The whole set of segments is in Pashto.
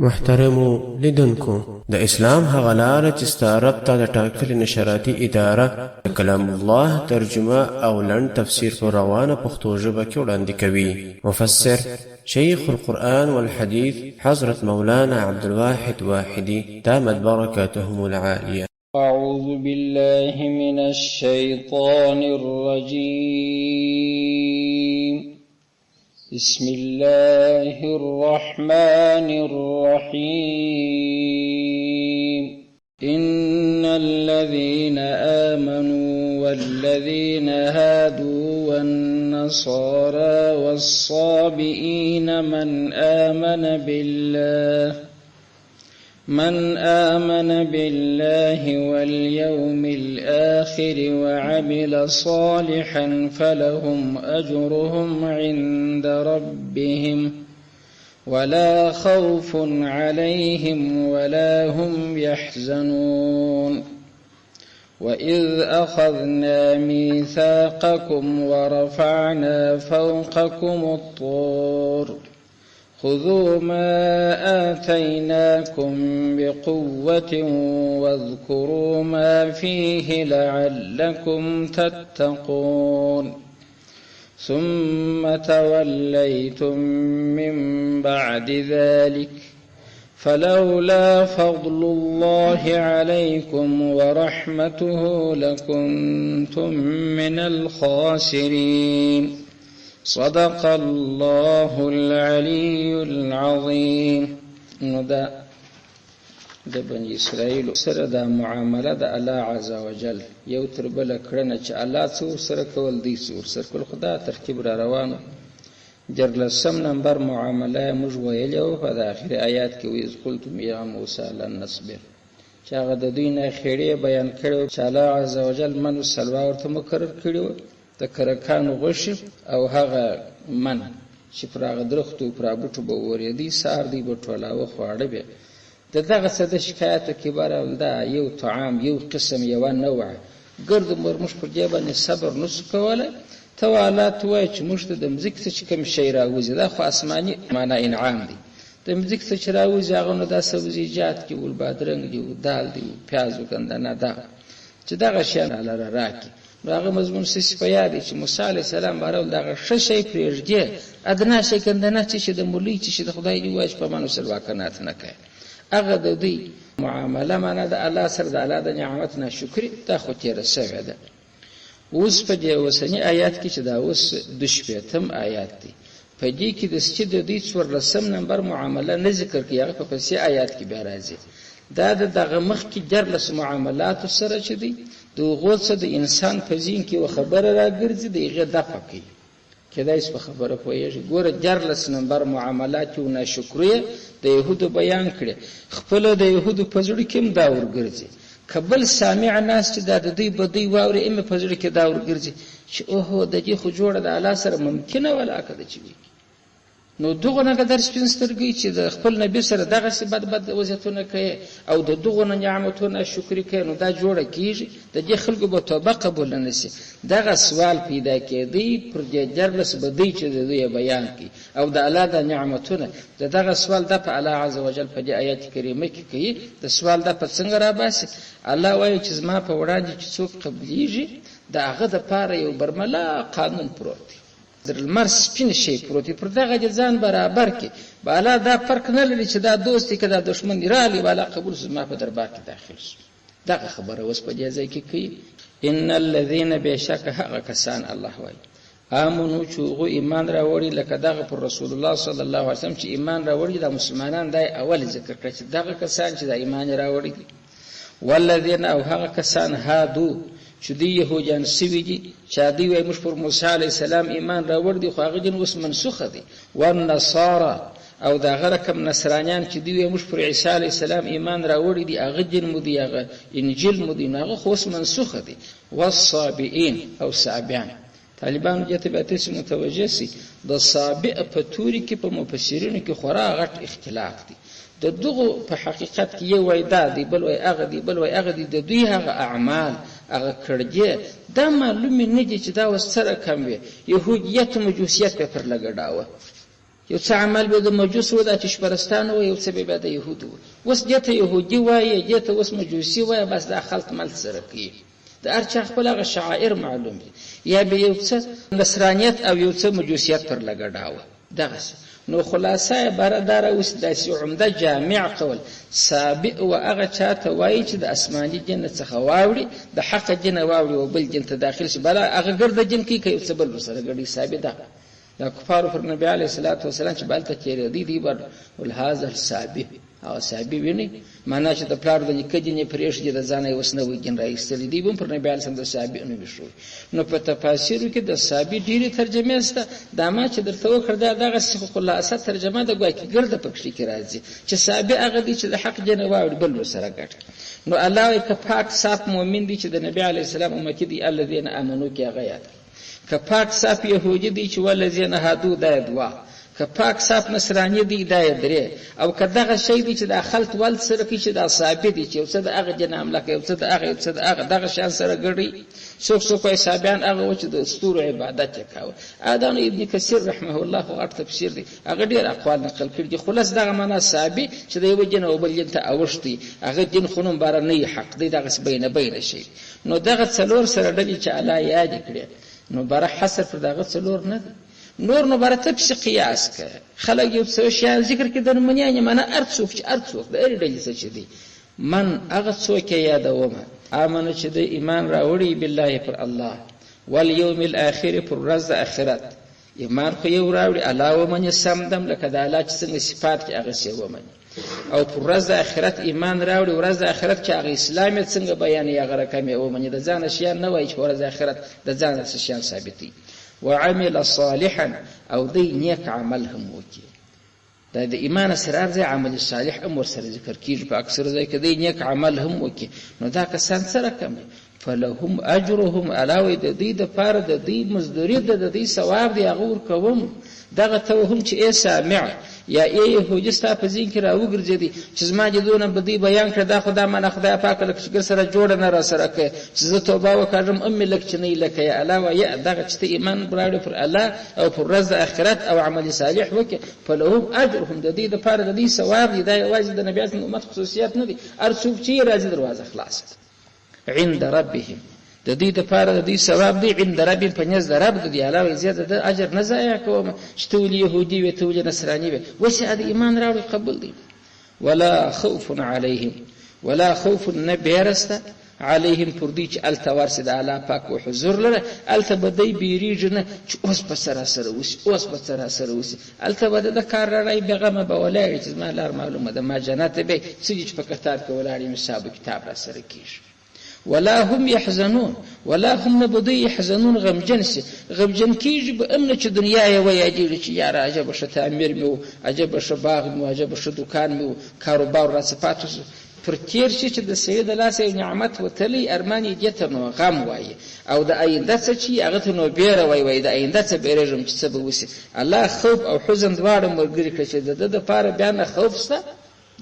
محترمو لیدونکو د اسلام هغه لاره چې ستا رب ته د ټاکلې نشراتي اداره د کلام الله ترجمه او لنډ تفسیر په روانه پښتو ژبه کې وړاندې کوي. مفسر شیخ القرآن والحديث حضرت مولانا عبدالواحد واحدي دامت بركاتهم العالية. أعوذ بالله من الشيطان الرجيم. بسم الله الرحمن الرحيم. إن الذين آمنوا والذين هادوا والنصارى والصابئين من آمن بالله واليوم الآخر وعمل صالحا فلهم أجرهم عند ربهم ولا خوف عليهم ولا هم يحزنون. وإذ أخذنا ميثاقكم ورفعنا فوقكم الطور خذوا ما آتيناكم بقوة واذكروا ما فيه لعلكم تتقون. ثم توليتم من بعد ذلك فلولا فضل الله عليكم ورحمته لكنتم من الخاسرين. صدق الله العلي العظيم. نو دا د بني اسرائیل سره د معامله د الله عز وجل یو تر بل کړنه چې الله څو سره کول دي څو سره کول خدا ترکیب را روانو. جرلسم نمبر معامله موږ ویلې او په اخر آیات کې ویز قلتم یا موسی لن نصبر چې هغه د دوی نه خېړې بیان کړو چې الله عز وجل منو سلوا ورته مقرر کړو د کرکانو غوښې او هغه من چې پر هغه درختو پر بوټو به ورېدي سهار دی به ټولاوه خواړه به د دغه څه د شکایتو کې باره دا یو طعام یو قسم یوه نوع ګرد مرموش پر دې باندې صبر نسو کولی ته والا ته وایې چې موږ ته د مځکې څه چې کوم شی راوځي دا خو آسماني معنا انعام دی. د مځکې څه چې راوځي هغه نو دا سبزیجات دي و بادرنګ دي و دال دي و پیاز و ګندنه ده چې دغه شیان الله راکړي. هغه مضمون څه په یاد چې موسی علیه السلام بهرول دغه ښه شی پرېږدي ادنا شی ګندنه چې د مولوي چې د خدای دی وایي په مانو سره واکنات نه کوي. هغه د دوی معامله معنا د الله سره د الله د نعمت نه شکر دا خو تېره شوې ده. اوس په دې اوسني آیات کې چې دا اوس د شپېتم آیات دی په دې کې د چې د دوی 14 نمبر معامله نه ذکر کړي هغه په پسې آیات کې بیا راځي. دا دغه مخکې جرلس معاملاتو سره چې دی د هغو څه د انسان په ذهن کې یوه خبره راګرځي د هغې دفع کوي. کیدای شي په خبره پوهېږي. ګوره جرلس نمبر معاملات یو ناشکریه د یهودو بیان کړي خپله د یهودو په زړه کې هم دا ورګرځي. که بل سامع ناس چې دا د دوی بدۍ واوري هم په زړه کې دا ورګرځي چې اوهو د دې خو جوړه د الله سره ممکنه ولا که ده چې وي. نو دغه نه قدر سپین سترګي چې د خپل نبی سره دغه سی بد وضعیتونه کوي او د دغه نعمتونو شکر کوي نو دا جوړه کیږي د دې خلکو به توبه قبول نه شي. دغه سوال پیدا کېدی پر دې جرلس بدی چې دوی بیان کوي او د الله د نعمتونو دغه سوال د په الله عز وجل په دې آیت کریمه کې کوي. د سوال د په څنګه را باسي الله وایي چې زما په وړاندې چې څوک قبليږي د هغه د پاره یو برملا قانون پروت دی. در المر سپین شي پروت پر دغه ځان برابر کې بالا دا فرق نه لري چې دا دوستي کده دشمن رالی بالا قبول زما په دربار کې داخل شي. دغه خبره اوس په دې ځای کې کوي. ان الذين بشک هغه کسان الله وایي امنو چې هغه ایمان راوړي لکه دغه پر رسول الله صلی الله علیه وسلم چې ایمان راوړي د مسلمانان دای اول ذکر کړي چې دغه کسان چې د ایمان راوړي دي. والذین او هغه کسان هادو چې دی يهوديان سوي دي چې دوی وايي موږ پر موسی عليه السلام ایمان راوړ دي خو هغه دین اوس منسوخه دي. والنصارى او دا غره کوم نصرانیان چې دوی وايي موږ پر عیسی عليه السلام ایمان راوړ دي هغه دین مو دي هغه انجیل مو دي هغه خو اوس منسوخه دي. والصابئین او صابئان طالبان دې ته به تاسو متوجه سي د صابئ په توري کې په مفسرینو کې خورا غټ اختلاف دي. د دغه په حقیقت کې یو وای دا دی بل وای هغه دی بل وای هغه دی د دوی هغه اعمال هغه کړجه دا معلومه نه دي چې دا وسره کم وي. يهودیت مجوسیت په پر لګډاوه یو څه عمل به د مجوسو د آتش پرستانو و، یو څه به د یهودو و. اوس دې ته یهودي وایي، دې ته اوس مجوسي وایي، بس دا خلط ملط سره کوي. د هر چا خپل هغه شعائر معلوم دي. یا به یو څه نصرانیت او یو څه مجوسیت پر لګډاوه دغسې. نو خلاصه عباره داره اوس داسې عمده جامع قول سابق و هغه چا ته وایي چې د اسماني جن څخه واوړي، د حق جن واوړي او بل جن ته داخل شي، بله هغه ګرده جن کوي که یو څه بل ورسره ګډوي. ثابت ده د کفارو پر نبي علیه الصلاة والسلام چې بهلته تېرېدی دی به هذا السابق او صحابي ویني معنا چې د پلار د نیکه جن پرېښدي د ځانه یې اوس نوی جن راایستلی دی هم پر نبي علیه السلام د صحابي نومې شوی. نو په تفاسیرو کې د صحابي ډېرې ترجمې شته. دا ما چې درته وکړ دا دغسې خلاصه ترجمه ده، ګویا کې ګرده پکښې کې راځي چې صحابي هغه دی چې د حق جن واوړي بل ورسره ګډ. نو الله وایي که پاک صاف مؤمن دی چې د نبي علیه السلام امتي دی الذین آمنو کې هغه یاد، که پاک صاف یهودي دی چې والذین هادو دا دوه، که پاک صاف نصرانی دی دا درې، او که دغه شی دی چې د خلط ول سره کې چې د صحابه دی چې یو څه د هغه جن املاک، یو څه د هغه، یو څه د هغه دغه شان سره ګډي. څوک یې صحابیان هغه و چې د ستورو عبادت یې کاوه. ادم ابن کثیر رحمه الله خو غټ تفسیر دی، هغه ډېر اقوال نقل کړي دي. خلاص دغه معنا صحابي چې د یو جن او بل جن ته اوښتي، هغه جن خو نوم باره نه حق دی، دغسې بینه شي. نو دغه څلور سره ډلې چې الله یاد کړي، نو باره حصر پر دغه څلور نه دی. نور نو باره ته پسې قیاس که خلک یو څه شیان ذکر کړي د نمونیانې معنا هر څوک چې هر څوک د هرې ډلې څه چې دی من هغه څوک یې یادومه آمنه چې د ایمان راوړي بالله پر الله والیوم الاخر پر ورځ د آخرت. ایمان خو یو راوړي الله ومني سمدم لکه د الله چې څنګه صفات کې هغسې ومني، او پر ورځ د آخرت ایمان راوړي، ورځ د آخرت چې هغه اسلام یې څنګه بیانوي هغه رقم یې ومني. د ځانه شیان نه وایي چې په ورځ د آخرت د ځانه څه شیان ثابتوي. وعمل صالحا او دی نیک عمل هم وکړي. دا د ایمان اسرار دی، عمل صالح هم ورسره ذکر کېږي په اکثر ځای کې، دی نیک عمل هم وکړي. نو دا کسان سره کم فلهم اجرهم علاوه د دې دپاره د دې مزدوري ده، د دې ثواب دی هغه ورکوم. دغه توهم چې ای سامع یا ای یهودي ستا په ذهن کې راوګرځېدي چې زما جدونه به دوی بیان کړه دا خو دا معنا خدای پاک لکه چې سره جوړه نه را سره کوي چې زه توبه وکړم امې لک چې نه لکه یا الله وایه دغه چې ته ایمان راوړې پر الله او پر ورځ د آخرت او عمل صالح وکړې فلهم اجرهم د دې دپاره د دې ثواب دی. دا یوازې د نبي اعظم امت خصوصیت نه دی، هر څوک چې راځي دروازه خلاصه عند ربهم د دې دپاره د دې ثواب دی عند ربهم په نزد رب د دې علاوه زیاده د اجر نه ضایع کوم چې ته ولې یهودي وې ته ولې نصراني وې وسې د ایمان راوړي قبول دی. ولا خوف علیهم ولا خوف نه بیرسته علیهم پر دې چې الته ورسې د الله پاک و حضور لره الته به دی بیریږي نه چې اوس به سراسره وسي اوس به سراسره وسي الته به د کار رڼایي بېغمه به ولاړې چې زما لار معلومه ده ما جنت به څه دي چې په کتار کې ولاړ یم حساب کتاب را سره کېږي. ولا هم يحزنون ولا هم بدي يحزنون غمجن کیږي به امنه چې دنیا یې ویاجي چې یاره عجب شه تعمیر مو عجب شه باغ مو عجب شه دکان مو کاروبار را صفاتو پر تیر شي چې د سید الله سي نعمت وتلی ارمانی دته نو غم وای او د آینده څه چې هغه ته نو بیره وای د آینده څه بیرېږم چې څه به وسی. الله خوف او حزن دواړه مرګري کړي چې د لپاره بیان خوف سته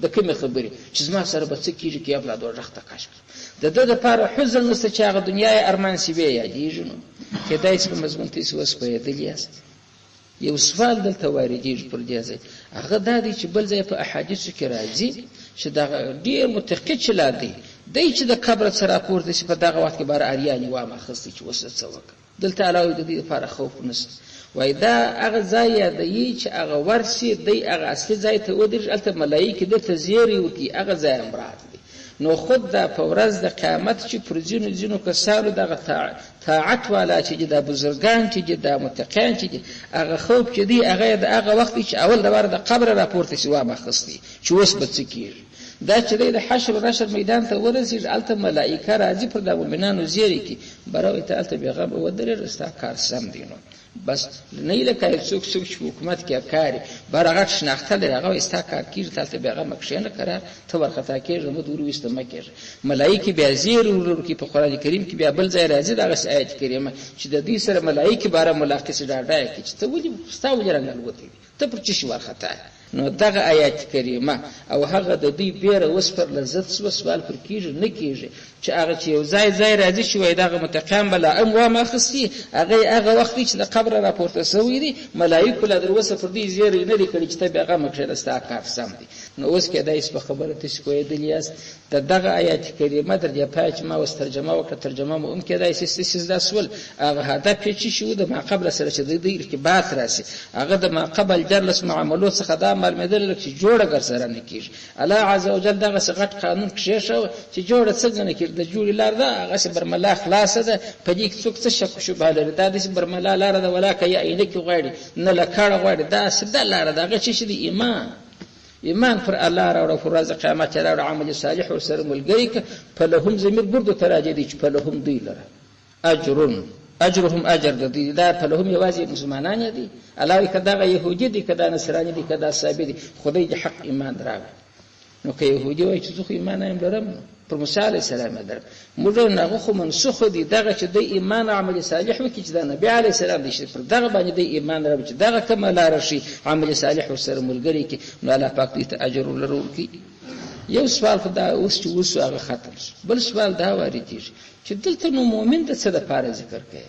د کومې خبرې چې زما سره به څه کېږي کې خپل دوزخ ته کاشف د دې لپاره حزن نشته چې هغه دنیا یې ارمان سی وی یادېږي. نو کېدای شي په مضمون تاسو اوس پوهېدلی یاست. یو سوال دلته واردېږي پر دې ځای هغه دا دی چې بل ځای په احادیثو کې راځي چې دا ډېر متقي چلا دی چې د قبر سره راپورته شي په دغه وخت کې بار اریانې وام اخیستي چې اوس څه وکړه دلته علاوه د دې لپاره خوف نشته. وای دا هغه ځای یادوي چې هغه ورسي دی هغه اصلي ځای ته ودرېږي هلته ملایکې دلته زیری وکړي هغه ځای هم راغلی. نو خود دا په ورځ د قیامت چې پر ځینو کسانو دغه طاعت والا چې دا بزرګان چې دا متقیان چې هغه خوب چې دی هغه د هغه وخت چې اول د د قبر راپورته شي وام اخیستي چې اوس به څه کېږي. دا چې د حشر و نشر میدان ته ورسېږي هلته ملایکه راځي پر د مؤمنانو زیری کړي براوې ته هلته بېغمه ودرېږه ستا کار سم دی. نو بس نه لکه څوک چې حکومت کې کاري بار هغه شناخته لري هغه ستا کار کېږي هلته بېغمه کښېنه قرار ته ورخطا کېږي مه دور ویسته مه کېږي. ملایکې بیا زیر ورکړي په قرآن کریم کې بیا بل ځای راځي دغسې آیت کریمه چې د دوی سره ملایکې باره ملاقات ډاډه کړي چې ته ولې ستا ولې رنګ الوتی ته پر څه شي ورخطا نو دغه آیات کریمه او هغه د دوی بیره اوس پر لذت سوال پر کېږي نه کېږي چې هغه چې یو ځای راځي چې وایي دغه متقیان به لا وام اخیستي هغه وخت چې د قبره راپورته سوي دي ملایکو لا در اوسه پر دې زیری نه دي کړي چې ته بیا غمه کښېنه ستا کار سم دی نو اوس کېدای شي په خبره تاسې پوهېدلي یاست د دغه آیات کریمه در دې پای چې ما اوس ترجمه وکړه ترجمه مو هم کېدای شي ستاسې زده سول هغه هدف یې چې شي د ماقبل سره چې د دوی ارتباط راسي هغه د ماقبل جرلس معاملو څخه دا معلومېدل چې جوړه ګر سره نه کېږي الله عز وجل دغسې غټ قانون کښېښوه چې جوړه څنګه نه کېږي د جوړې لار ده هغسې برملا خلاصه ده په دې کې څوک څه شک شبهه لري دا داسې برملا لاره ده ولا که یې عینکې غواړي نه لکړه غواړي دا سده لاره ده هغه چې دی ایمان پر الله راوړه پر ورځ قیامت راوړه عمل صالح ورسره ملګری که فلهم ضمیر ګردو ته راجع دی چې فلهم دوی لره اجرهم اجر دی دا فلهم یوازې مسلمانان دي الله وایي که دغه یهودي دي که دا نصراني دي که دا صابي دي خدای د حق ایمان راوړي نو که یهودي وایي چې زه خو ایمان یم لرم پر موسی علیه السلام یې درم موږ هغه خو منسوخ دي دغه چې د ایمان عمل صالح وکړي چې د نبي علیه السلام دی چې پر دغه باندې د ایمان راوړي چې دغه کومه لاره شي عمل صالح ورسره ملګری کړي نو الله پاک دوی ته اجر ورکړي یو سوال خو دا اوس چې اوس هغه ختم شو بل سوال دا واردېږي چې دلته نو مؤمن د څه دپاره ذکر کوي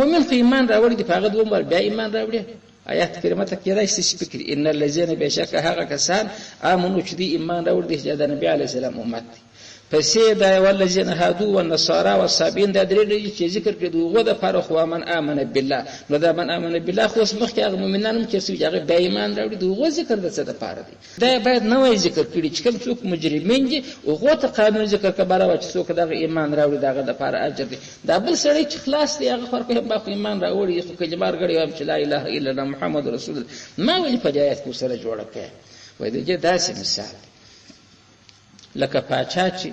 مؤمن خو ایمان راوړي دي په هغه دوه بیا ایمان راوړي آیات کریمه ته کېدای شي فکر ان الذین بشک هغه کسان امنو چې دی ایمان راوړي دي چې د نبی علیه السلام امت دي پسې دا والذین هادو والنصارى والصابین دا درې ډلې چې ذکر کړي دغه د فارغ و من امن بالله نو دا من امن بالله خو اوس مخکې هغه مؤمنان هم چې هغه بیا ایمان راوړي دغه ذکر د څه دپاره دی دا باید نوی ذکر کړي چې کوم څوک مجرمین دي هغو ته قانون ذکر کبره و چې څوک دغه ایمان راوړي دغه دپاره اجر دی دا بل سړی چې خلاص دی هغه خو به ایمان راوړي خو کلمار غړي وایم چې لا اله الا الله محمد رسول الله ما ولې په جایت کو سره جوړه کړي وای دغه داسې مثال لکه پاچا چې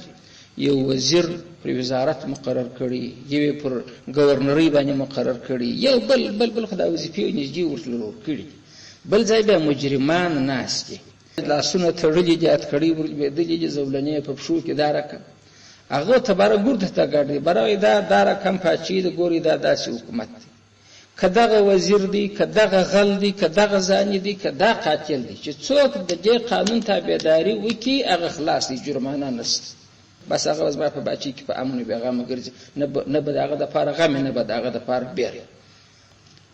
یو وزیر پر وزارت مقرر کړي یو پر گورنری باندې مقرر کړي یو بل خدای وظیفې نږدې ورته کړي بل ځای به مجرمان ناس دي لاسونه تړلي دي اتکړي وربېدلي دي زولنې په پښو کې دا رقم هغه ته باره ګرد ته ګاډي برای دا رقم پاچی د ګوري دا داسې حکومت دی کداغه وزیر دی کداغه غل دی کداغه زانی دی کدا قاتل دی چې څوک د دې قانون تابعداري وکي هغه خلاص دی جرمانه نشته بس هغه وزما په باچی کې په امن پیغام ګرځي نه به دغه د پاره غم نه به دغه د پاره بیر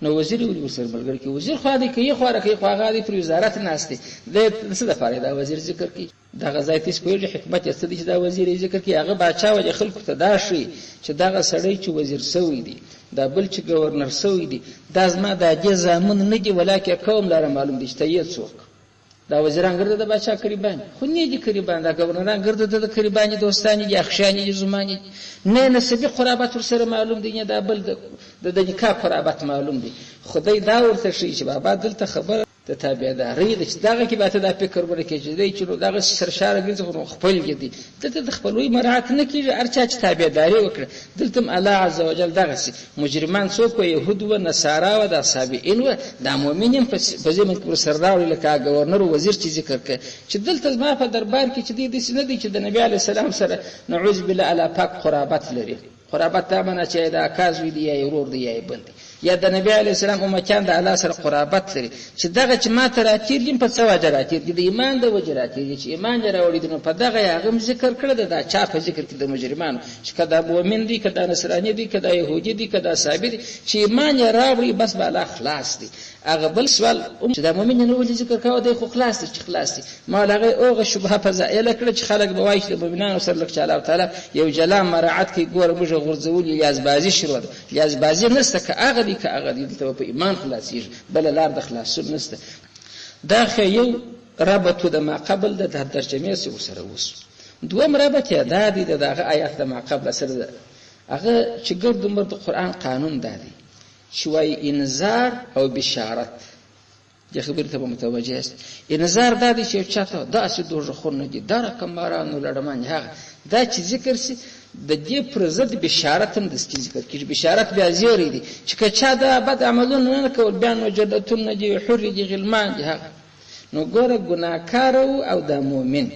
نو وزیر ورسره ملګری کې وزیر خو دې کې خو راکې خو هغه د وزارت ناشته د څه د پاره دا وزیر ذکر کی دغه ځای تیس کوی حکمت یې څه دي چې دا وزیر ذکر کی هغه باچا او خلکو ته دا شي چې دغه سړی چې وزیر سوی دی دا بل چې گورنر سوی دی دا زما د دې زامن نه دی ولکه قوم لاره معلوم دي چې ته یې څوک دا وزیران ګرځي د بچا قریبان خو نه دي قریبان دا گورنران ګرځي د قریبان دوستانی دي اخشانی دي زمانی نه نسبی قرابت ورسره معلوم دي نه دا بل د نکاح قرابت معلوم دي خدای دا ورته شي چې بابا دلته خبر د تابعداري د دغه کې به ته دا فکر ورکې چې دی چې دغه سرشاره ګرځي خو خپل دي دلته د خپلوي مراعات نه کیږي ارچا چې تابعداري وکړي دلته الله عز وجل دغه سي مجرمان څوک يهود و نصارا و د صابئین و د مؤمنین په ځمن کې سر راوړي لکه گورنر او وزیر چې ذکر کړي چې دلته ما په دربار کې چې دی د سینې دی چې د نبی علی السلام سره نعوذ بالله الا پاک قرابت لري قرابت دا معنی چې دا کاز وی دی یا ورور دی یا بند یا د نبی علی السلام امتیان د الله سره قرابت لري چې دغه چې ما ته راتیریم په څه وجه راتیري د ایمان د وجه راتیري چې ایمان راوړي نو په دغه هغه ذکر کړل دا چا په ذکر کې د مجرمانو چې کدا مؤمن دي کدا نصرانی دي کدا يهودي دي کدا صابر دي چې ایمان راوړي بس به الله خلاص دي هغه بل سوال چې د مؤمن نه ولې ذکر کاوه د خو خلاص دي چې خلاص دي ما لغه اوغه شبهه فزایله کړ چې خلک به وایي چې د مؤمنانو سره لکه الله تعالی یو جلام مراعات کې ګوره موږ غرزول لیاز بازی شروع ده لیاز بازی نسته که هغه دي که هغه دي ته په ایمان خلاصيږي بل لار د خلاصون نسته دا خو یو ربط د ما قبل د ترجمه سره وس دوم ربط دا دي دغه آیات د ما قبل سره هغه چې ګرد مرد قرآن قانون دادي شوي انذار او بشارت د خبرې ته متوجه است انذار دادي چې چاته داسې دوه خونه دي دا رقم مارانو لړمان هغه دا چې ذکر سي د دې پر ضد بشارت هم د ذکر کیږي بشارت بیا زیری دي چې کچا دا بد عملونه نه کول بیان وجدتون دي حر دي غلمان دي هغه نو ګوره ګناکار او د مؤمن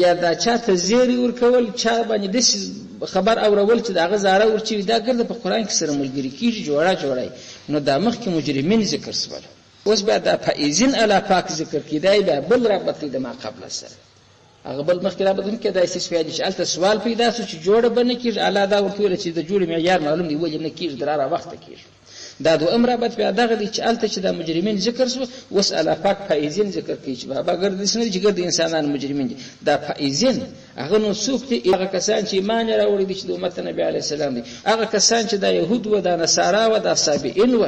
یا دا چاته زیری ورکول چا باندې د خبر اورول چې دا غزاره ورچی دا ګرځي په قران کې سره ملګری کیږي جوړه نو دا مخ کې مجرمین ذکر سول اوس بیا دا فائزین الله پاک ذکر کیدای بیا بل رابط دی ما قبل سره هغه بل مخکې رابط هم کېدای شي سوال چې الته سوال پیدا شو چې جوړه بنه کیږي الله دا ورته چې د جوړې معیار معلوم دی ولې نه کیږي دراره وخت کیږي دا دویم رابط بیا دغه دی چې الته چې د مجرمین ذکر شو اوس الله پاک فائزین ذکر کوي چې بابا ګرځي نه چې ګرځي انسانان مجرمین دي دا فائزین هغه نو څوک دي هغه کسان چې ایمان راوړي دي چې د امت نبی علی السلام دي هغه کسان چې د يهود و د نصارا و د صابئین و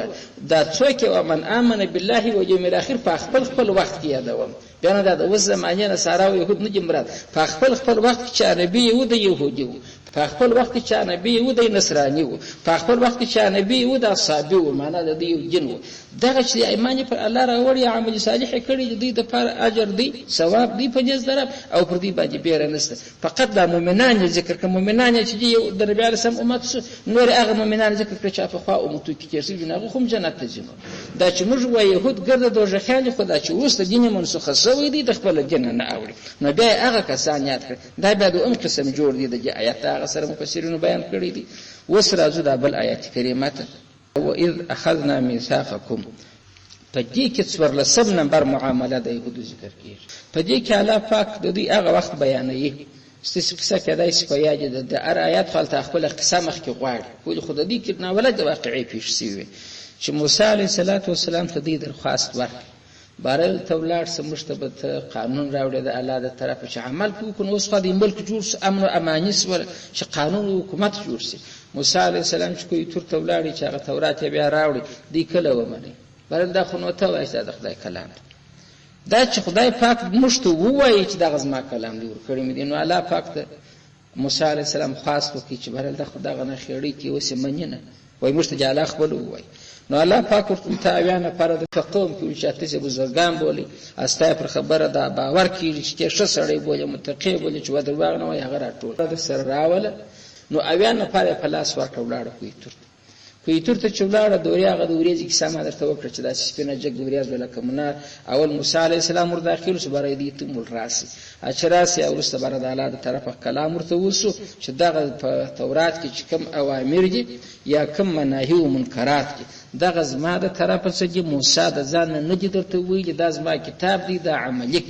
دا څوک او من امن بالله و یوم الاخر په خپل وخت کې یادوم بیا دا د وس زمانه نصارا او يهود نه جمرات په خپل وخت چې نبی و د يهودي و په خپل وخت چې نبی و د نصرانی و په خپل وخت چې نبی و د صابئ و معنا د یو جن و دغه چې ایمان پر الله راوړي عمل صالح کړي دي د پر اجر دی ثواب دی په جز درب او پر دې باندې بیره نشته فقط د مؤمنان ذکر کوم مؤمنان چې د نبی علیه السلام امت نور هغه مؤمنان ذکر کړي چې په خوا امت کې کېږي جنغه هم جنت ته ځي دا چې موږ وایو يهود ګرځي دوه خیال خدا چې اوس د دین منسوخه شوی دي د خپل دین نه اوري نو بیا هغه کسان یاد کړي دا بیا د قسم جوړ دي د آیات هغه سره مفسرینو بیان کړی دي وس راځو د بل آیات کریمه ته واذ اخذنا ميثاقكم پدې کې 14 نمبر معامله د يهودو ذکر کیږي پدې کې الله پاک د دې هغه وخت بیانوي ستاسو کېدای شي په یاد د آیات خپل خپل قصه مخ کې غواړي خو خود دې کې نه ولې د واقعي پیښ شي چې موسی عليه السلام ته دې درخواست ورکړ بارل تولار سمشتبت قانون راوړي د الله د طرفه چې عمل کوو اوس خو د ملک جوړ امن او امانیس ور چې قانون او حکومت جوړ شي موسی عليه السلام چې کوی تر تولاړي چې هغه تورات بیا راوړي دی کله ومني بل دا خو نو ته وایي چې د خدای کلام دا چې خدای پاک مشته وایي چې دا غزما کلام دی ورکړی مې دی نو الله پاک ته موسی عليه السلام خاص وکړي چې بل دا خدای غنه خېړی کې اوسې مننه وای مشته جاله خپل وایي نو الله پاک ورته تعاون پر د قوم کې چې تاسو بزرګان بولی استا پر خبره دا باور کیږي چې ښه سړی بولی متقی بولی چې ودرواغ نه وای هغه راټول د سر راول نو اویان پر پلاس ورکړ ولاړ کوي تر ته چولاړه دوریا غو ورېځي کې سامان درته وکړه چې دا سپینه جګ ورېځ ولکه منار اول موسی عليه السلام ور داخل شو برای دې ته مول راسي اچراسي او ورسته بر د الله د طرفه کلام ورته وسو چې دغه په تورات کې چې کوم اوامر دي یا کوم مناهي او منکرات دي دغه زما د طرفه څخه موسی د ځان نه دي درته ویل دا زما کتاب دی دا عملی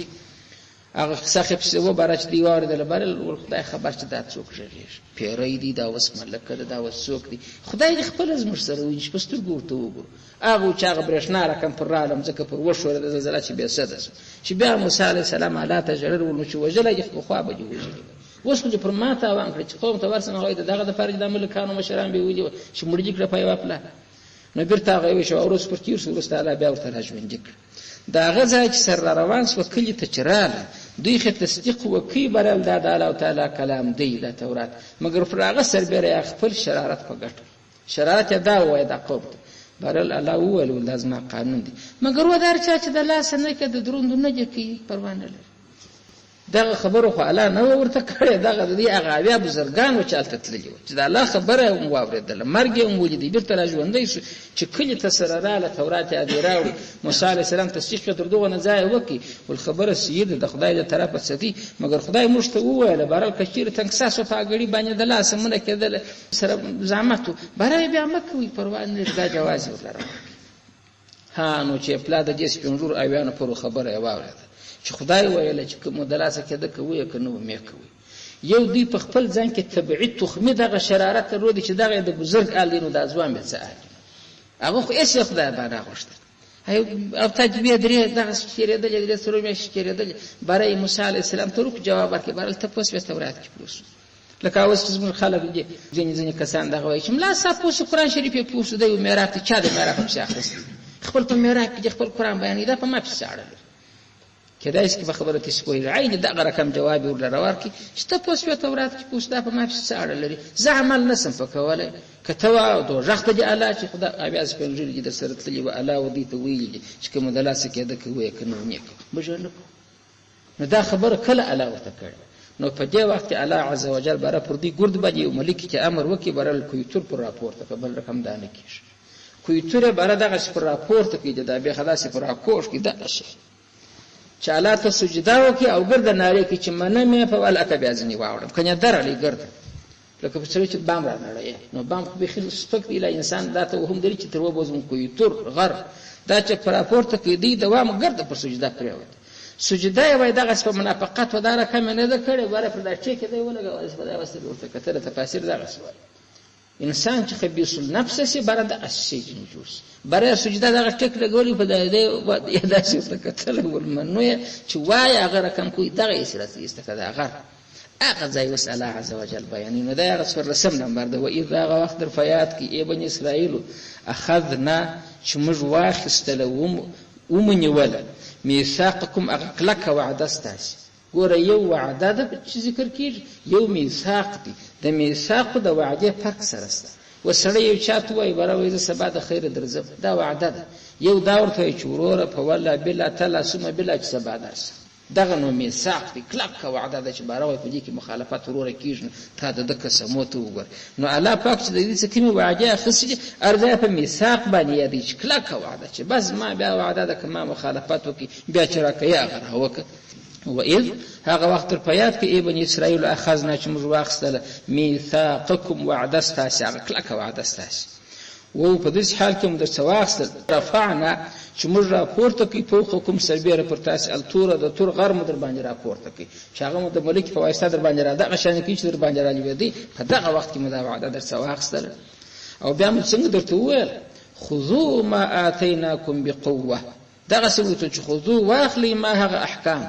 هغه صاحب څه و برچ دی واره د لبر خدای خبر چې دا څوک ژغېږي پیری دی دا وس ملک دا وس څوک دی خدای دې خپل از مر سره وي چې پستر ګورته وګور هغه چې هغه برښنا رقم پر عالم ځکه پر وشوره د زلزلې چې به سدس چې بیا موسی عليه السلام علا تجرر ول چې وجله یې خو خوا به وجله اوس چې پر ماته وان کړ چې قوم ته ورسنه غوې دغه د فرج د ملکانو مشران به ویلي چې مړجی کړ پای واپلا نو بیرته غوې شو او رس پر تیر سو رساله بیا ورته راځوین ذکر دا غزا چې سر روان سو کلی ته چراله دوی خه تصدیق وکي برل د الله تعالی کلام دی د تورات مګر فراغه سر بیره خپل شرارت په ګټ شرارت دا وای د قوم برل الله اول لازم قانون دی مګر ودار چې د الله سره کې د دروند نه کی پروا نه لري دا خبره خو الله نه ورته کړی دا د هغه بیا بزرګان و چالت تللی چې دا الله خبره واوریدل مرګ هم ولید بیرته راځوندې شو چې کلی تسره رااله تورات ادي راوړي موسی عليه السلام تصدیق تر دغه نه ځای وکي ول خبره سید د خدای د طرفه ستي مګر خدای مشته وویل برال کچیر تنکساسو پاګړي باندې د لاس مونږ کېدل سره زعامت برای بیا مکوې پروا نه دا جواز ولر ها نو چې پلا د دې سپینجور ایوانه پر خبره واورید چې خدای ویل چې کوم دلاسه کې د کوی کنو مې کوي یو دی په خپل ځان کې تبعید تخمه دغه شرارت ورودي چې دغه د بزرګ الینو د ازوام به څه هغه خو هیڅ خدای باندې غوښته هي او تجربه درې دغه شریعه د سره مې شریعه برای موسی علی السلام ته روک جواب ورکړ برال ته پوس په تورات کې پوس لکه اوس چې موږ خلک دي ځینې کسان دغه وایي چې ملا صاحب قرآن شریف په پوس دی میراث ته چا د میراث په شاخص خپل په میراث کې خپل قرآن بیان دا په ما په ساړه کدايس کې خبره تسوي عین دغه رقم جواب ورلره ورکی چې ته پوس په تورات کې پوس دا په ما په ساړه لري زه عمل نسم فکوله کتوا او دوغخت دی الله چې خدا بیا سپنجل دي د سره تللی و الله ودی ته ویل چې کوم دلاسه کې د کوی کنه نیک بجنه نو دا خبره کله الله ورته کړ نو په دې وخت الله عز وجل بره پر دې ګرد باندې یو ملک چې امر وکي برل کوي تر پر راپورته په بل رقم دانه کیږي کوي تر بره دغه پر راپورته کې دا به خلاص پر راکوش کې دا شي چې الله ته سجدا وکي او ګرد ناری کې چې منه مې په ول اته بیا ځنی واوړم کنه درلې ګرد لکه په څیر چې بام را نړۍ نو بام خو به خل سپک دی انسان دا ته هم دري چې تر وبوزم کوي تر غر دا چې پر راپورته کې دی دوام ګرځي پر سجده پریوت سجده یې وای دغه په منافقت و دا رقم نه ده کړی بره پر دا ټیک دی ولګه دا وسته ورته کتل تفاسیر دغه سوال انسان چې خبيث النفس سي بره د اسي جوړ بره سجده دغه ټیک لګولي په دې داسې ورته کتل ولمنو چې وای هغه رقم کوی دغه اسرات استفاده هغه ځای وس الله عز وجل بیانونه دا هغه څور رسم نمبر ده و اذا وقت در فیات کې ای بنی اسرائیل اخذنا چې موږ واخستلوم ومنول میثاقکم اغلق وعده استاس ګوره یو وعده ده چې ذکر کیږي یو میثاق دی د میثاق د وعده فرق سره است وسړی یو چاته وای بروي ز سبا د خیر درځم دا وعده ده یو دا ورته چوروره په ولا بلا تلا سم بلا چې سبا درس دغه نو میثاق دی کلک وعده ده چې بروي په دې کې مخالفت وروره کیږي تا د قسموته وګور نو الله پاک چې د دې څخه کومه وعده خصي ارزه په میثاق باندې دی چې کلک وعده چې بس ما بیا وعده ده کما مخالفت وکي بیا چې راکې هغه وکړه وإذ هغه وخت په یاد کې ای بنی اسرائیل اخذنا چې موږ واخستل میثاقکم وعده استاس هغه کلک وعده استاس و په دې حال کې موږ واخستل رفعنا چې موږ راپورته کوي فوقکم سربیره پر تاسو التور د تور غرم در باندې راپورته کوي چې هغه مو د ملک په واسطه در باندې را دغه شان کې چې در باندې را لوي په دغه وخت کې موږ وعده در واخستل او بیا موږ څنګه درته وویل خذوا ما آتیناکم بقوه دغه څه وته چې خذوا واخلی ما هغه احکام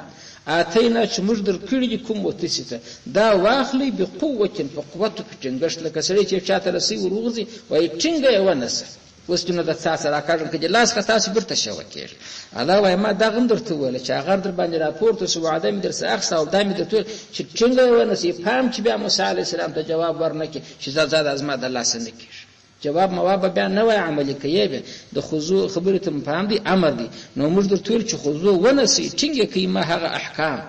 آتینا چې موږ در کړی کوم وتسیته دا واخلی به قوت په قوت په ټینګښت لکه سړی چې چاته رسی ورغزي وای ټینګه یې ونسه اوس چې نو د تاسو راکړم چې لاس کا تاسو برته شو کېږي الله وای ما دا غم درته ویل چې هغه در باندې راپورته سو وعده مې درسه اخص او دامه درته چې ټینګه یې ونسه پام چې بیا موسی علی السلام ته جواب ورنکې چې زاد ازما د الله سره کېږي جواب مواب بیا نه وای عملي کوي د خضوع خبره ته مفهوم دي امر دي نو موږ درته چې خضوع ونسي ټینګه کوي ما هغه احکام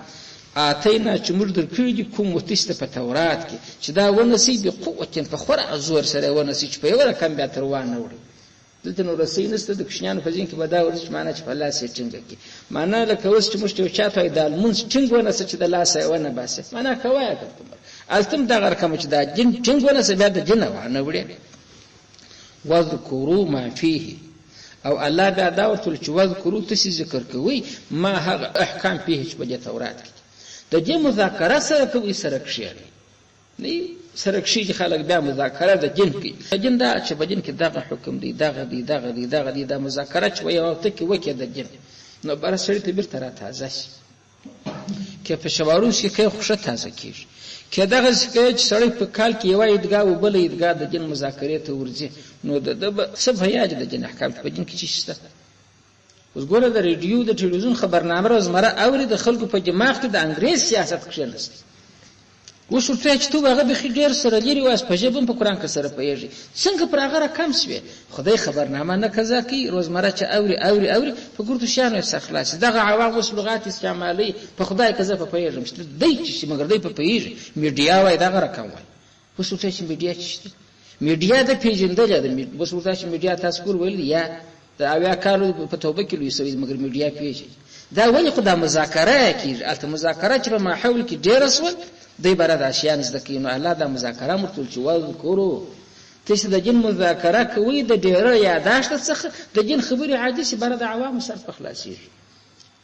آتینا چې موږ در کړی کوم وتسته په تورات کې چې دا ونسي به قوت په خورا زور سره ونسي چې په یو رقم بیا تر وانه وړي دلته نو رسې نسته د کښنیانو په ځین کې به دا ورته معنا چې په الله سي ټینګه کې معنا لکه اوس چې مشته چاته د مونږ ټینګ ونسي چې د الله سي ونه باسه معنا کوي التم دا رقم چې دا جن ټینګ ونسي بیا د جن وانه وړي وذكروا ما فيه او الله بیا دا ورته چې وذكروا تاسو ذکر کوي ما هغه احکام فيه چې په تورات کې د دې مذاکره سره کوي سره کښیږي نه سره کښیږي خلک بیا مذاکره د جن کې جن دا چې په جن کې دغه حکم دی دغه دی دا مذاکره چې یو وخت کې وکړي د جن نو بر سره ته بیرته را تازه شي کې په شواروس کې خوشته تازه کیږي کې دغه چې سړی په کال کې یو ایدګا او بل ایدګا د جن مذاکره ته ورځي نو د څه بهیاج د جن احکام په جن کې چی شته اوس ګوره د ریډیو د ټلویزیون خبرنامه روزمره اوري د خلکو په دماغ کې د انګريز سیاست کښینست اوس ورته چې تو هغه به ډیر سره لري واس په جبن په قران کې سره پیږي څنګه پر هغه کم شوی خدای خبرنامه نه قضا کی روزمره چې اوري په ګردو شانو څخه خلاص دغه عوام اوس لغات استعمالي په خدای کزه په پیږم چې دای چې مګر دای په پیږي میډیا وای دغه رقم وای اوس ورته چې میډیا د پیژندل د اوس ورته چې میډیا تاسو کول ویل یا د اویا کارو په توبه کې لوي سوي مګر میډیا پیږي دا ولې خدای مذاکره کیږي البته مذاکره چې په ماحول کې ډیر اسول دی براد اشیان زده کینو الله دا مذاکره مرتل چې وذکرو تاسو د جن مذاکره کوي د ډیره یاداشت څخه د جن خبري عادي سي براد عوام سره په خلاصي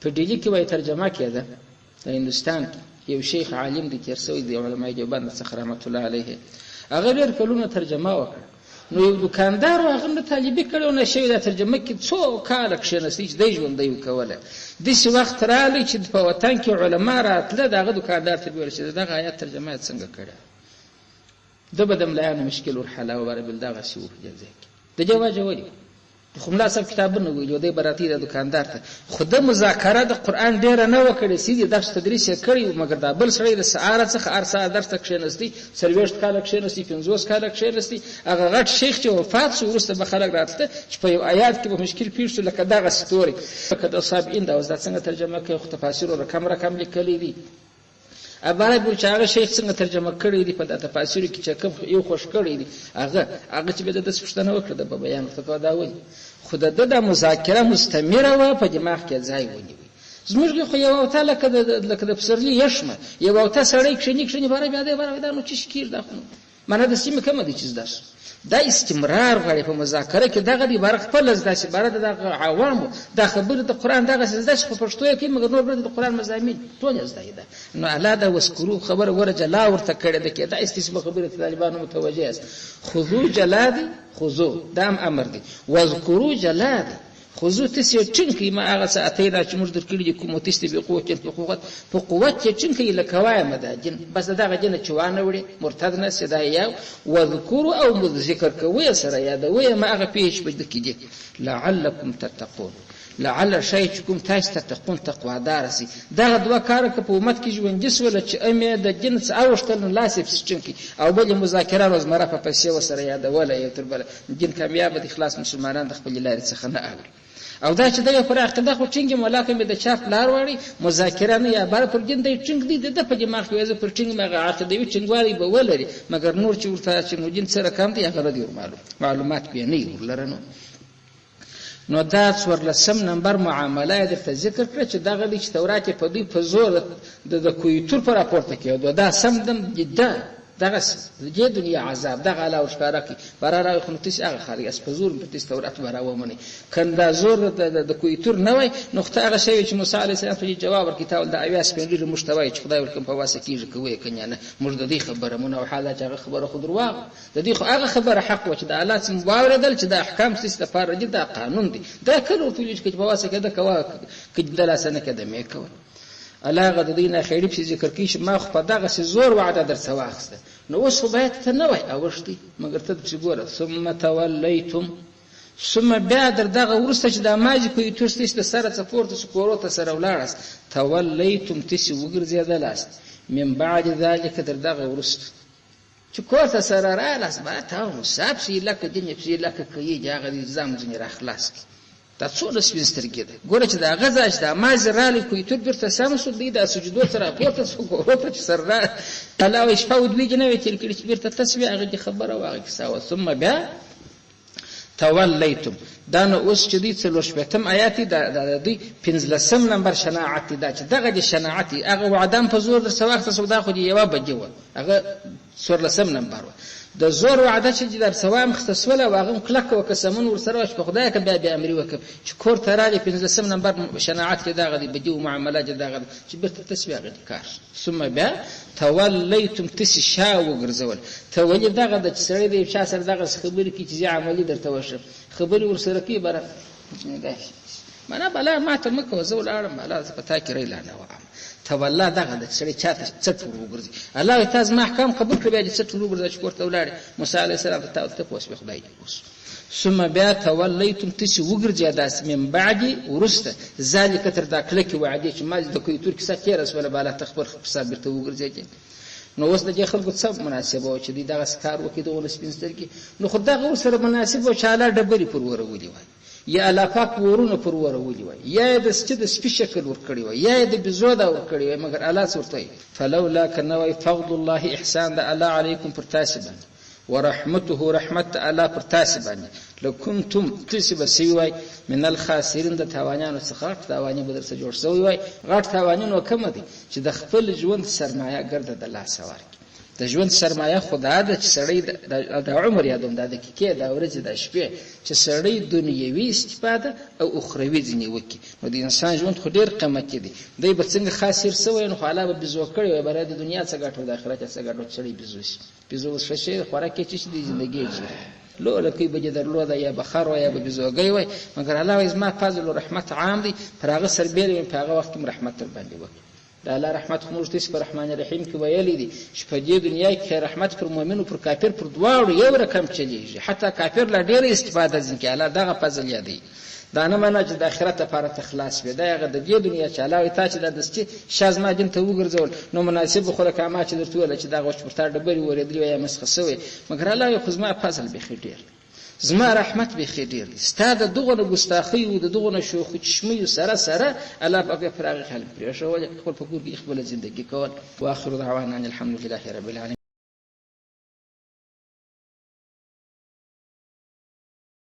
په دې کې وایي ترجمه کړه د هندستان یو شیخ عالم دي ترسوي د علماء دیوبند څخه رحمت الله علیه هغه ډیر کلونه ترجمه وکړه نو یو دکاندار هغه نه طالبي کړو نه شي دا ترجمه کې څو کال کښنسي چې د ژوند دی کوله د څه وخت رالی چې په وطن کې علما راتله دغه دکاندار ته ویل چې دغه آیات ترجمه څنګه کړه د بدم لایانه مشکل ور حلا و بل دغه شی ورجځي د جواز وایي خو ملا صاحب کتابونه ویلو دی براتی د دکاندار ته خود مذاکره د قران ډیر نه وکړي سیدی درس تدریس کړي مګر دا بل سړی د سعاره څخه ارسه درس کښینستی سرويشت کاله کښینستی 50 کاله کښینستی هغه غټ شیخ چې وفات شو ورسته به خلک راتله چې په یو آیات کې به مشکل پیښ شو لکه دغه ستوري کده صاحب این دا وځه څنګه ترجمه کوي خو تفاسیر رقم لیکلي دي اباره بل چې هغه شیخ څنګه ترجمه کړی دی په د تفاسیر کې چې کوم یو خوش کړی دی هغه چې به د سپښتنه وکړه د بیان څه دا وایي خدای د مذاکره مستمره و په دماغ کې ځای ونیوي زموږ خو یو تعالی لکه د پسرلی یشمه یو ته سړی کښنی باره بیا دی باره دا نو چې شکیر دا معنا د سیمه کوم دي چې زده دا استمرار غواړي په مذاکره کې دغه دی بار خپل زده بار د عوامو د خبره د قران دغه زده په پښتو کې مګر نور د قران مضامین ټول زده ده نو الا دا وسکرو خبر ورجه لا ورته کړه د کې دا استسمه خبره طالبانو متوجه است خذو جلادي خذو دام امر دی واذكروا جلادي خذو تسي چنکی ما هغه ساعتینا چې موږ درکړي دي کوم تستی به په قوت چې چنکی لکوای مداجن بس دغه جن چوانه وړي مرتد نه سدا یا وذكروا او ذکر کوي سره یادوي ما هغه پیش بد کیږي لعلکم تتقون لعل شيء کوم تاسو تتقون تقوا دارسي دغه دوه کار په امت کې ژوند جس ولا چې امه د جنس اوشتل لاسف چنکی او بل مذاکره روزمره په پیسې وسره یادول یو تر بل جن کامیاب د اخلاص مسلمانان د خپل لارې څخه نه اوري او دا چې دغه پر عقیده خو څنګه ملاکه مې د چاپ لار وړي مذاکره نه یا بار پر جن دی څنګه دی د په دماغ کې وځي پر څنګه مغه عقیده وي څنګه به ولري مګر نور چې ورته چې نو جن سره کم دی هغه دی معلومات به نه ورلرنو نو دا 14 نمبر معامله د ذکر کړ چې دغه د تورات په دوی په زور د کویتور پر راپورته کېدو دا سم دم جدا دغه د دنیا عذاب دغه علاوه شپارکی براره خو تیس هغه خاري اس په زور په تورات براو منی کنده زور د کویتور نه وای نقطه هغه شی چې موسی علیه السلام ته جواب ورکړ د اویاس په لري مشتوي چې خدای ورکم په واسه کیږي کوي کنه نه موږ د دې خبره مونږ او حالات هغه خبره خو درواغ د دې خو هغه خبره حق و چې د الله سم واوردل چې د احکام سیسته فارجه د قانون دي دا کله ټول چې په واسه کده کوا کده لاسنه کده مې کوي علاغه د دینه خیری په ذکر کې چې ما خو په دغه زور وعده در سواخسته نو اوس خو باید ته نه وای اوشتي مګر ته چې ګوره ثم تولیتم ثم بیا در دغه ورسته چې د ماجی کوي تاسو د سره سپورت سکورو ته سره ولاړس تولیتم تاسو وګرځیدلاست من بعد ذلك در دغه ورسته چې کوته سره رالاس با ته مصاب شي لکه دنیا شي لکه کوي هغه نظام ځنی را خلاص دا څو سپینسترګي ده ګوره چې دا غزاش دا مازرالی کوي تر بیرته سامسو دی دا سجدو سره پورته سکورو ته سره الله شپه دوی جنوي چې کړي چې بیرته تسبیح هغه خبره واغی ساو ثم بیا تولیتم دا نو اوس چې دي څلور شپتم آیات دا دی 15 نمبر شناعت دا چې دغه د شناعت هغه وعدم په زور در سواخته سودا خو دی یو بجو هغه 14 نمبر د زور وعده چې در سوام خصوصله واغم کلک او قسمون ور سره په خدای کې بیا امر وکم چې کور ترالي 15 نمبر شناعت کې دا غدي بجو معاملات دا غدي چې برته تسبیح غدي کار ثم بیا تولیتم تسشاو ګرځول تولی دا غد چې سړی د افشا سره دغه خبرې کې چې عملی درته وشه خبرې ور سره کې بره معنا بلا ما ته مکو زول اړم بلا پتا کې ریلا نه و تولا دغه د سړی چاته څټ وګرځي الله تعالی ما احکام قبول کړی چې څټ وګرځي چې کوته ولاړ موسی علیه السلام ته پوس به خدای اوس ثم بیا تولیتم تسی وګرځي داس من بعد ورسته ذالک تر دا کله کې وعده چې ما د کوی ترکی سکه رسول بالا تخبر حساب برته وګرځي نو اوس د خلکو څه مناسبه او چې دغه سکار وکړي دغه سپینستر کې نو خدای غو سره مناسب او چاله ډبري پر ورولي وای یا الافاق ورونه پر ورولي وای یا د سچ د سپی شکل ور کړی وای یا د بزودا ور کړی وای مګر الله سورته فلولا کنوای فضل الله احسان د الله علیکم پر تاسبا ورحمته رحمت الله پر تاسبا لکنتم تسب سیوای من الخاسرین د تاوانانو څخه تاوانی بدر سره جوړ شوی وای غټ تاوانونه کوم دي چې د خپل ژوند سرمایه ګرځي د الله سوار د ژوند سرمایه خدا د سړی د عمر یادوم د کې د ورځې د شپې چې سړی دنیوي استفاده او اخروی ځنی وکي نو د انسان ژوند خو ډیر قیمتي دی دوی به څنګه خاسر سوی نو حالا به بزو کړی وي برای د دنیا څخه ګټو د آخرت څخه ګټو چړي بزو شي خوراکي چې د ژوندۍ لو لکه به درلو دا یا بخار و یا به بزوګي وي مګر الله عزما فضل او رحمت عام دي پر هغه سربېره په هغه وخت کې رحمت تر باندې وکړي د الله رحمت خو موږ تاسو په رحمان رحیم کې ویلي دي چې په دې دنیا کې رحمت پر مؤمن او پر کافر پر دواړو یو رقم چلیږي حتی کافر لا ډېر استفاده ځکه الله دغه فضل یادي دا نه معنی چې د آخرت لپاره تخلاص وي دا هغه د دې دنیا چې الله ته چې د دستي شازما جن ته وګرځول نو مناسب خو لکه ما چې درته ویل چې دا غوښ پرتا ډبري ورېدلی یا مسخه سوی مګر الله یو خزما فضل به خډیر زما رحمت به خډیر ستاد دغه ګستاخی او دغه شوخ چشمي سره الله په فراغ خلک پرې شو خپل فکر کې خپل ژوندۍ کول واخر دعوانا الحمد لله رب العالمين